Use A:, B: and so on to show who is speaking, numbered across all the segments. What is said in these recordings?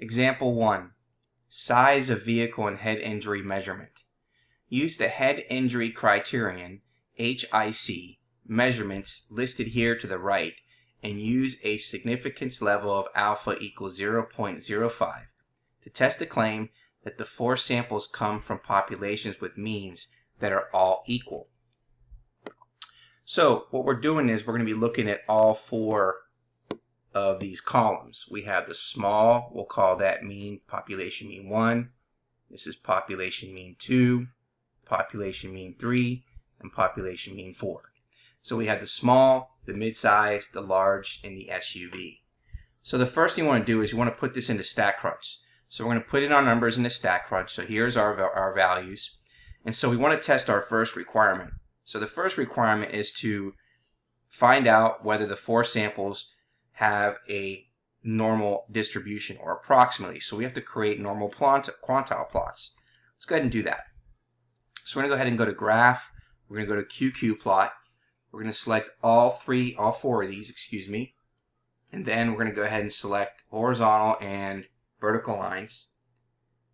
A: Example 1. Size of vehicle and head injury measurement. Use the head injury criterion, HIC, measurements listed here to the right and use a significance level of alpha equals 0.05 to test the claim that the 4 samples come from populations with means that are all equal. So what we're doing is we're going to be looking at all 4 of these columns. We have the small, we'll call that mean, population mean 1. This is population mean 2, population mean 3, and population mean 4. So we have the small, the mid-size, the large, and the SUV. So the first thing you want to do is you want to put this into StatCrunch. So we're going to put in our numbers into StatCrunch. So here's our values. And so we want to test our first requirement. So the first requirement is to find out whether the 4 samples have a normal distribution or approximately. So we have to create normal quantile plots. Let's go ahead and do that. So we're going to go ahead and go to Graph. We're going to go to QQ-Plot. We're going to select all 4 of these, and then we're going to go ahead and select horizontal and vertical lines.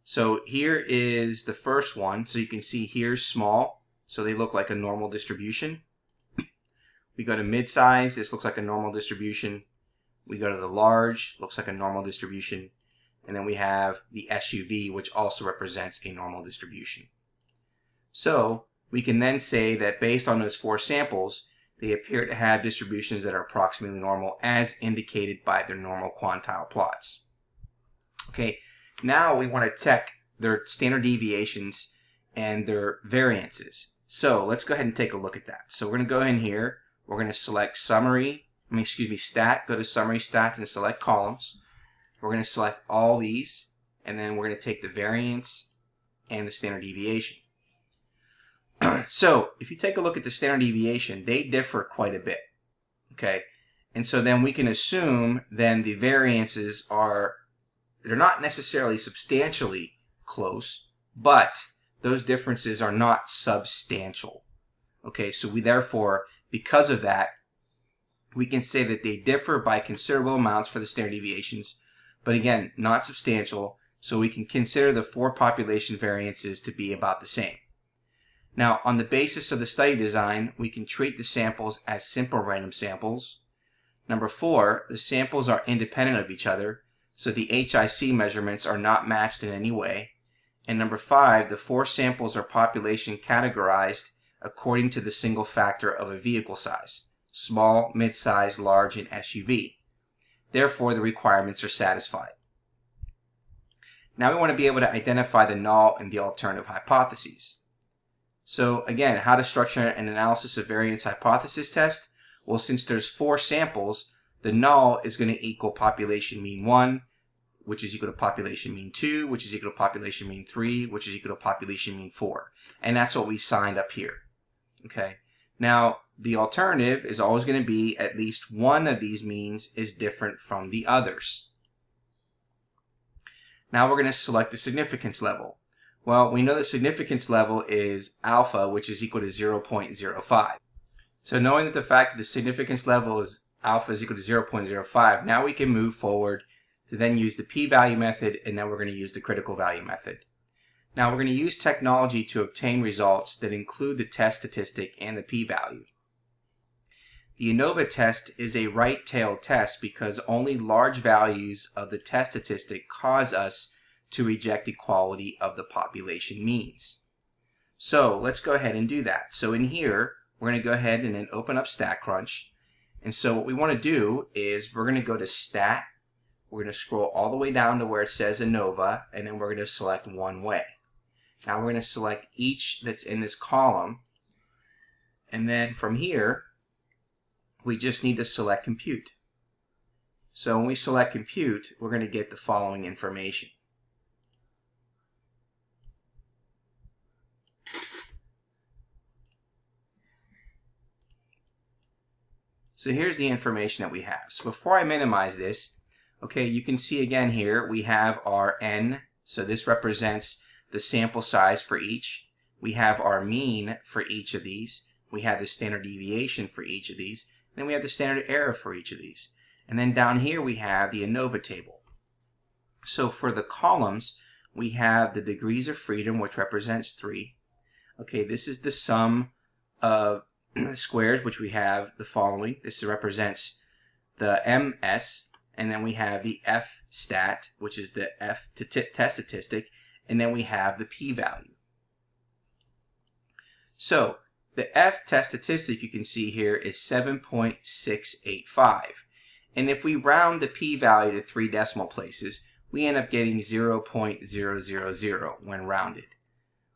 A: So here is the first one. So you can see here's small, so they look like a normal distribution. We go to mid-size. This looks like a normal distribution. We go to the large, looks like a normal distribution, and then we have the SUV, which also represents a normal distribution. So we can then say that based on those 4 samples, they appear to have distributions that are approximately normal as indicated by their normal quantile plots. Okay, now we want to check their standard deviations and their variances. So let's go ahead and take a look at that. So we're going to go in here, we're going to select Stat, go to Summary Stats and select Columns. We're going to select all these, and then we're going to take the variance and the standard deviation. So if you take a look at the standard deviation, they differ quite a bit. Okay, and so then we can assume then the variances they're not necessarily substantially close, but those differences are not substantial. Okay, so we therefore, because of that, we can say that they differ by considerable amounts for the standard deviations, but again, not substantial, so we can consider the 4 population variances to be about the same. Now, on the basis of the study design, we can treat the samples as simple random samples. Number 4, the samples are independent of each other, so the HIC measurements are not matched in any way. And number 5, the 4 samples are population categorized according to the single factor of a vehicle size: small, mid-size, large, and SUV. Therefore, the requirements are satisfied. Now we want to be able to identify the null and the alternative hypotheses. So again, how to structure an analysis of variance hypothesis test? Well, since there's 4 samples, the null is going to equal population mean 1, which is equal to population mean 2, which is equal to population mean 3, which is equal to population mean 4. And that's what we signed up here. Okay. Now, the alternative is always going to be at least one of these means is different from the others. Now we're going to select the significance level. Well, we know the significance level is alpha, which is equal to 0.05. So knowing that the fact that the significance level is alpha is equal to 0.05, now we can move forward to then use the p-value method, and then we're going to use the critical value method. Now we're going to use technology to obtain results that include the test statistic and the p-value. The ANOVA test is a right-tailed test because only large values of the test statistic cause us to reject equality of the population means. So let's go ahead and do that. So in here, we're going to go ahead and then open up StatCrunch. And so what we want to do is we're going to go to Stat. We're going to scroll all the way down to where it says ANOVA, and then we're going to select One Way. Now we're going to select each that's in this column. And then from here, we just need to select Compute. So when we select Compute, we're going to get the following information. So here's the information that we have. So before I minimize this, okay, you can see again here we have our N. So this represents the sample size for each. We have our mean for each of these. We have the standard deviation for each of these. Then we have the standard error for each of these. And then down here we have the ANOVA table. So for the columns, we have the degrees of freedom, which represents 3. Okay, this is the sum of squares, which we have the following. This represents the MS, and then we have the F stat, which is the F test statistic, and then we have the p-value. So the F test statistic you can see here is 7.685. And if we round the p-value to 3 decimal places, we end up getting 0.000 when rounded.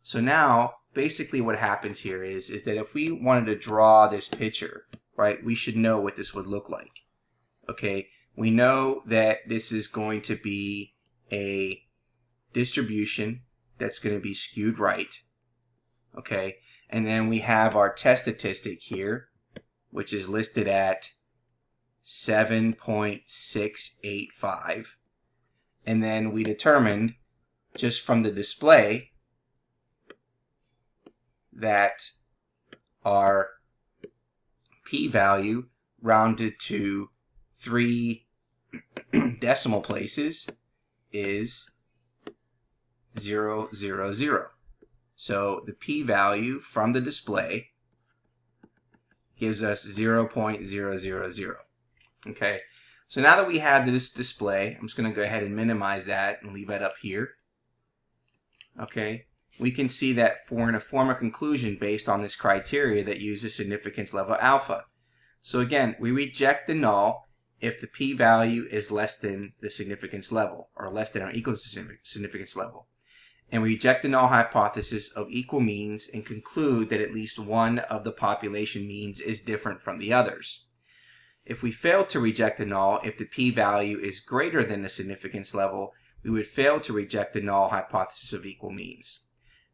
A: So now, basically what happens here is that if we wanted to draw this picture, right, we should know what this would look like. Okay, we know that this is going to be a distribution that's going to be skewed right. Okay, and then we have our test statistic here, which is listed at 7.685. And then we determined just from the display that our p-value rounded to 3 decimal places is 0.000. So the p-value from the display gives us 0.000. Okay, so now that we have this display, I'm just going to go ahead and minimize that and leave that up here. Okay, we can see that we're going to form a conclusion based on this criteria that uses significance level alpha. So again, we reject the null if the p-value is less than the significance level, or less than or equal to significance level. And we reject the null hypothesis of equal means and conclude that at least one of the population means is different from the others. If we fail to reject the null if the p-value is greater than the significance level, we would fail to reject the null hypothesis of equal means.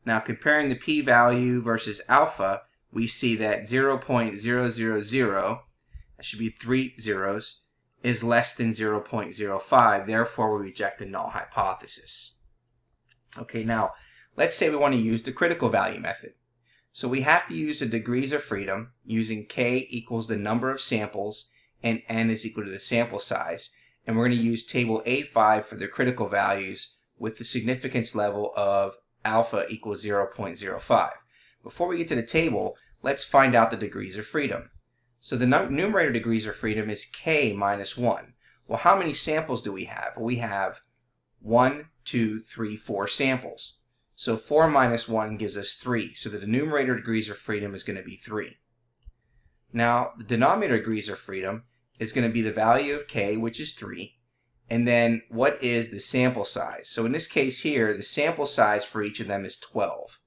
A: Now, comparing the p-value versus alpha, we see that 0.000, that should be 3 zeros, is less than 0.05. Therefore, we reject the null hypothesis. Okay, now, let's say we want to use the critical value method. So we have to use the degrees of freedom using k equals the number of samples and n is equal to the sample size. And we're going to use table A5 for the critical values with the significance level of alpha equals 0.05. Before we get to the table, let's find out the degrees of freedom. So the numerator degrees of freedom is k minus 1. Well, how many samples do we have? Well, we have 1, 2, 3, 4 samples. So 4 minus 1 gives us 3. So the numerator degrees of freedom is going to be 3. Now, the denominator degrees of freedom is going to be the value of k, which is 3. And then what is the sample size? So in this case here, the sample size for each of them is 12.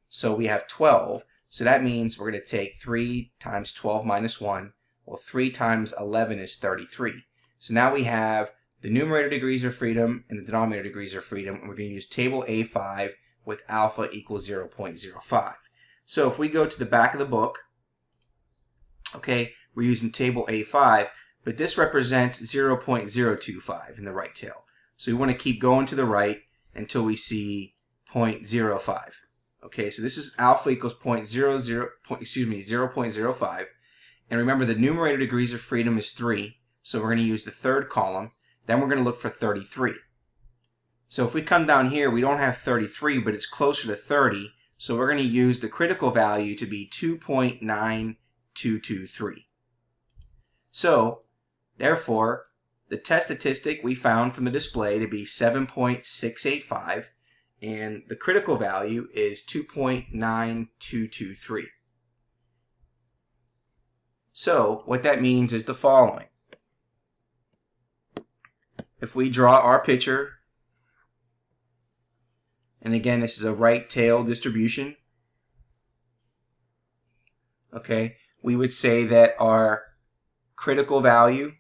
A: So we have 12. So that means we're going to take 3 times 12 minus 1. Well, 3 times 11 is 33. So now we have the numerator degrees of freedom and the denominator degrees of freedom. And we're going to use table A5 with alpha equals 0.05. So if we go to the back of the book, okay, we're using table A5, but this represents 0.025 in the right tail. So we want to keep going to the right until we see 0.05. Okay, so this is alpha equals 0.05. And remember, the numerator degrees of freedom is 3, so we're going to use the third column. Then we're going to look for 33. So if we come down here, we don't have 33, but it's closer to 30, so we're going to use the critical value to be 2.9223. So, therefore, the test statistic we found from the display to be 7.685, and the critical value is 2.9223. So, what that means is the following. If we draw our picture, and again, this is a right tail distribution, okay, we would say that our critical value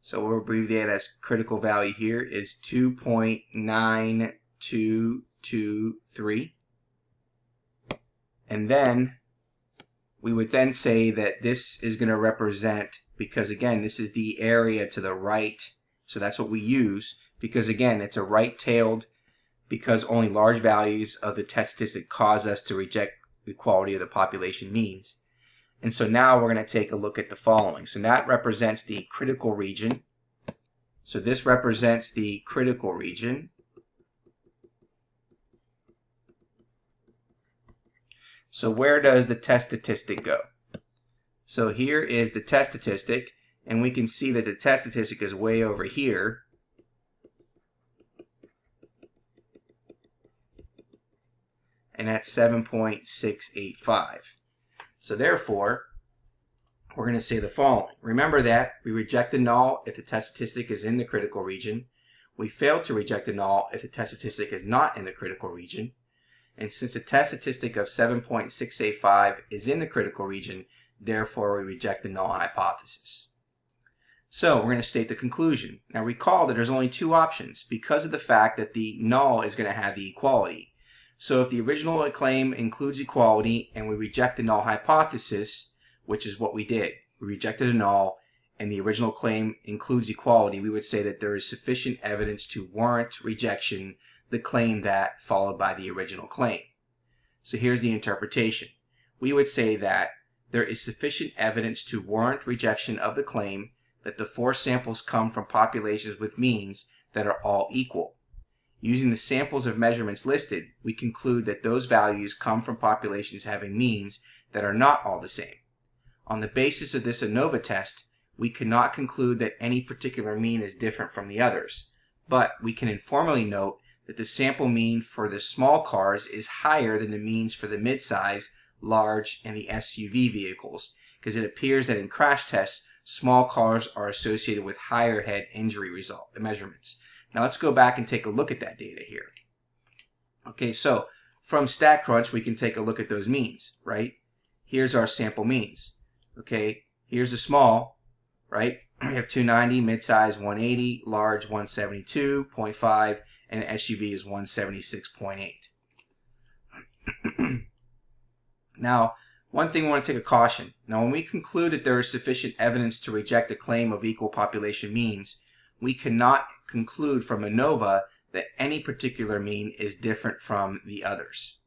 A: so we'll abbreviate as critical value here is 2.9223. And then we would then say that this is going to represent, because again, this is the area to the right, so that's what we use, because again, it's a right-tailed, because only large values of the test statistic cause us to reject the equality of the population means. And so now we're going to take a look at the following. So that represents the critical region. So this represents the critical region. So where does the test statistic go? So here is the test statistic, and we can see that the test statistic is way over here. And that's 7.685. So therefore, we're going to say the following. Remember that we reject the null if the test statistic is in the critical region. We fail to reject the null if the test statistic is not in the critical region. And since the test statistic of 7.685 is in the critical region, therefore we reject the null hypothesis. So we're going to state the conclusion. Now recall that there's only two options because of the fact that the null is going to have the equality. So if the original claim includes equality and we reject the null hypothesis, which is what we did, we rejected a null and the original claim includes equality, we would say that there is sufficient evidence to warrant rejection the claim that followed by the original claim. So here's the interpretation. We would say that there is sufficient evidence to warrant rejection of the claim that the 4 samples come from populations with means that are all equal. Using the samples of measurements listed, we conclude that those values come from populations having means that are not all the same. On the basis of this ANOVA test, we cannot conclude that any particular mean is different from the others, but we can informally note that the sample mean for the small cars is higher than the means for the midsize, large, and the SUV vehicles, because it appears that in crash tests, small cars are associated with higher head injury measurements. Now let's go back and take a look at that data here. Okay, so from StatCrunch, we can take a look at those means, right? Here's our sample means. Okay, here's the small, right? We have 290, midsize 180, large 172.5, and SUV is 176.8. Now, one thing we want to take a caution. Now, when we conclude that there is sufficient evidence to reject the claim of equal population means, we cannot conclude from ANOVA that any particular mean is different from the others.